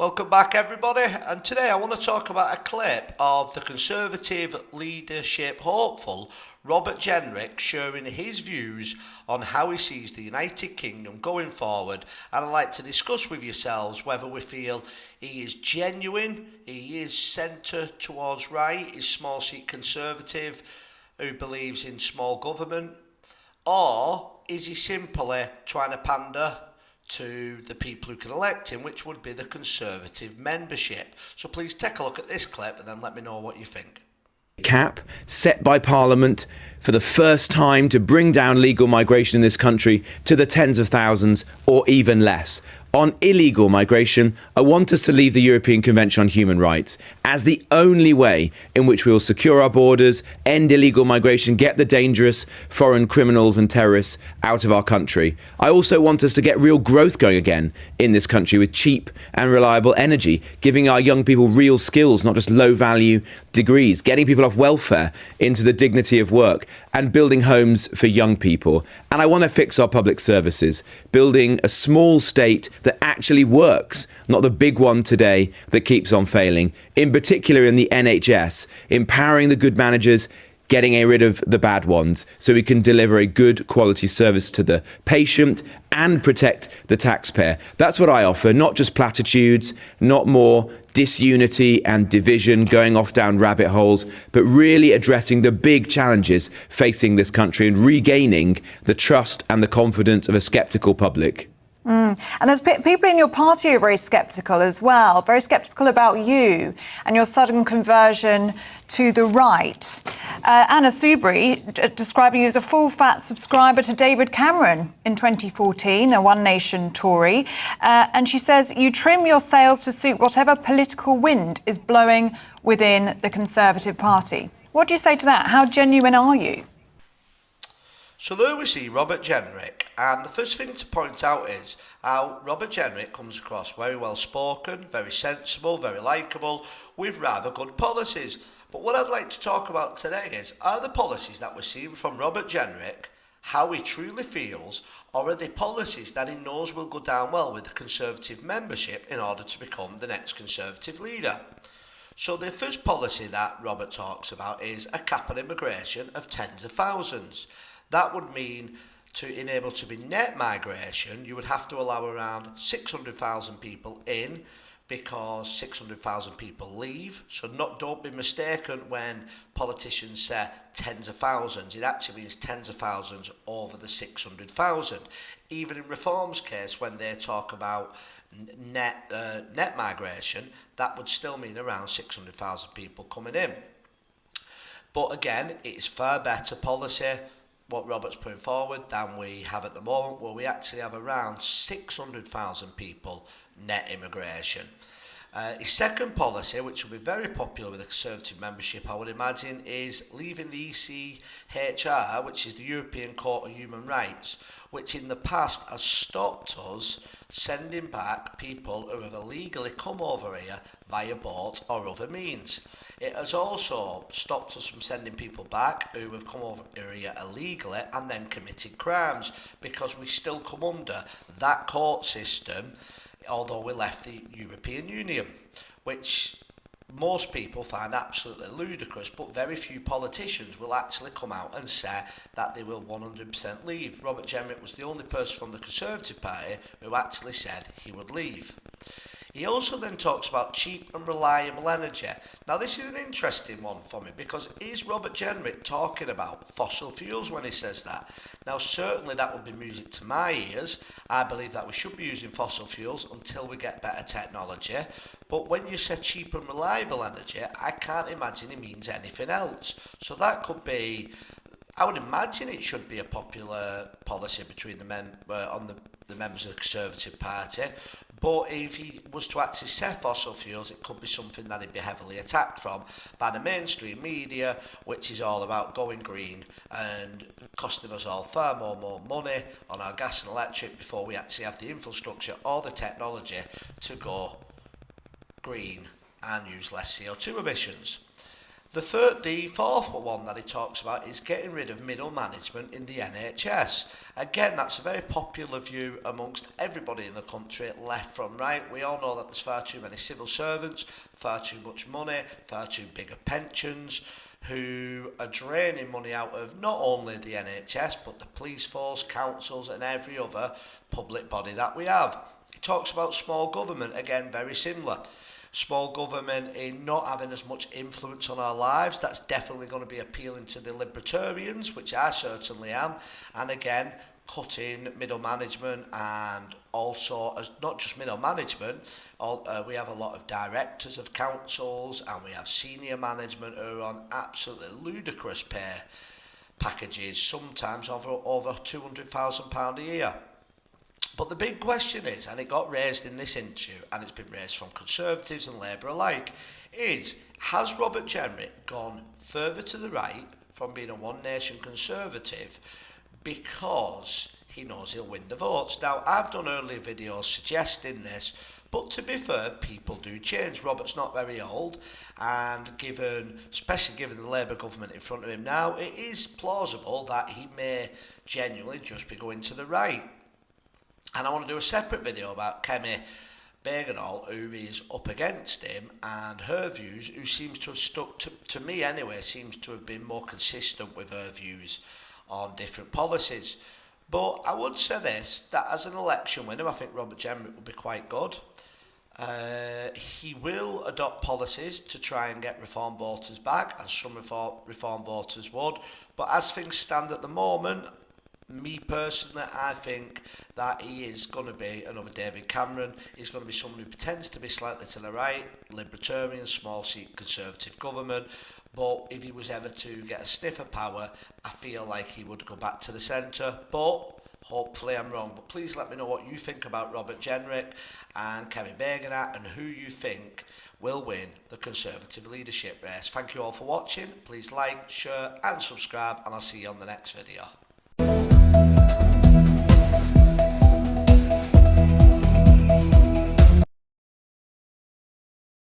Welcome back, everybody. And today I want to talk about a clip of the Conservative leadership hopeful Robert Jenrick sharing his views on how he sees the United Kingdom going forward. And I'd like to discuss with yourselves whether we feel he is genuine, he is centre towards right, is small seat Conservative who believes in small government, or is he simply trying to pander to the people who can elect him, which would be the Conservative membership. So please take a look at this clip and then let me know what you think. Cap set by Parliament for the first time to bring down legal migration in this country to the tens of thousands or even less. On illegal migration, I want us to leave the European Convention on Human Rights as the only way in which we will secure our borders, end illegal migration, get the dangerous foreign criminals and terrorists out of our country. I also want us to get real growth going again in this country with cheap and reliable energy, giving our young people real skills, not just low-value degrees, getting people off welfare into the dignity of work, and building homes for young people. And I want to fix our public services, building a small state that actually works, not the big one today that keeps on failing, in particular in the NHS, empowering the good managers, getting rid of the bad ones so we can deliver a good quality service to the patient and protect the taxpayer. That's what I offer, not just platitudes, not more disunity and division going off down rabbit holes, but really addressing the big challenges facing this country and regaining the trust and the confidence of a sceptical public. And there's people in your party who are very sceptical as well, very sceptical about you and your sudden conversion to the right. Anna Soubry describing you as a full-fat subscriber to David Cameron in 2014, a One Nation Tory. And she says you trim your sails to suit whatever political wind is blowing within the Conservative Party. What do you say to that? How genuine are you? So there we see Robert Jenrick, and the first thing to point out is how Robert Jenrick comes across very well spoken, very sensible, very likeable, with rather good policies. But what I'd like to talk about today is, are the policies that we're seeing from Robert Jenrick how he truly feels, or are they policies that he knows will go down well with the Conservative membership in order to become the next Conservative leader? So the first policy that Robert talks about is a cap on immigration of tens of thousands. That would mean to enable to be net migration, you would have to allow around 600,000 people in because 600,000 people leave. So don't be mistaken when politicians say tens of thousands. It actually means tens of thousands over the 600,000. Even in Reform's case, when they talk about net migration, that would still mean around 600,000 people coming in. But again, it's far better policy, what Robert's putting forward, than we have at the moment, where we actually have around 600,000 people net immigration. His second policy, which will be very popular with the Conservative membership, I would imagine, is leaving the ECHR, which is the European Court of Human Rights, which in the past has stopped us sending back people who have illegally come over here via boat or other means. It has also stopped us from sending people back who have come over here illegally and then committed crimes, because we still come under that court system, although we left the European Union, which most people find absolutely ludicrous, but very few politicians will actually come out and say that they will 100% leave. Robert Jenrick was the only person from the Conservative Party who actually said he would leave. He also then talks about cheap and reliable energy. Now this is an interesting one for me, because is Robert Jenrick talking about fossil fuels when he says that? Now certainly that would be music to my ears. I believe that we should be using fossil fuels until we get better technology. But when you say cheap and reliable energy, I can't imagine it means anything else. So that could be, I would imagine it should be a popular policy between the members of the Conservative Party. But if he was to actually say fossil fuels, it could be something that he'd be heavily attacked from by the mainstream media, which is all about going green and costing us all far more money on our gas and electric before we actually have the infrastructure or the technology to go green and use less CO2 emissions. The fourth one that he talks about is getting rid of middle management in the NHS. Again, that's a very popular view amongst everybody in the country, left from right. We all know that there's far too many civil servants, far too much money, far too big of pensions, who are draining money out of not only the NHS, but the police force, councils and every other public body that we have. He talks about small government, again, very similar. Small government in not having as much influence on our lives. That's definitely going to be appealing to the libertarians, which I certainly am. And again, cutting middle management, and also as not just middle management, we have a lot of directors of councils and we have senior management who are on absolutely ludicrous pay packages, sometimes over £200,000 a year. But the big question is, and it got raised in this interview, and it's been raised from Conservatives and Labour alike, is, has Robert Jenrick gone further to the right from being a One Nation Conservative because he knows he'll win the votes? Now, I've done earlier videos suggesting this, but to be fair, people do change. Robert's not very old, and especially given the Labour government in front of him now, it is plausible that he may genuinely just be going to the right. And I want to do a separate video about Kemi Bergenol, who is up against him, and her views, who seems to have stuck, to me anyway, seems to have been more consistent with her views on different policies. But I would say this, that as an election winner, I think Robert Jenrick will be quite good. He will adopt policies to try and get reform voters back, as some reform voters would. But as things stand at the moment, me personally, I think that he is going to be another David Cameron. He's going to be someone who pretends to be slightly to the right, libertarian, small seat Conservative government. But if he was ever to get a sniff of power, I feel like he would go back to the centre. But hopefully I'm wrong. But please let me know what you think about Robert Jenrick and Kemi Bergenat, and who you think will win the Conservative leadership race. Thank you all for watching. Please like, share and subscribe, and I'll see you on the next video.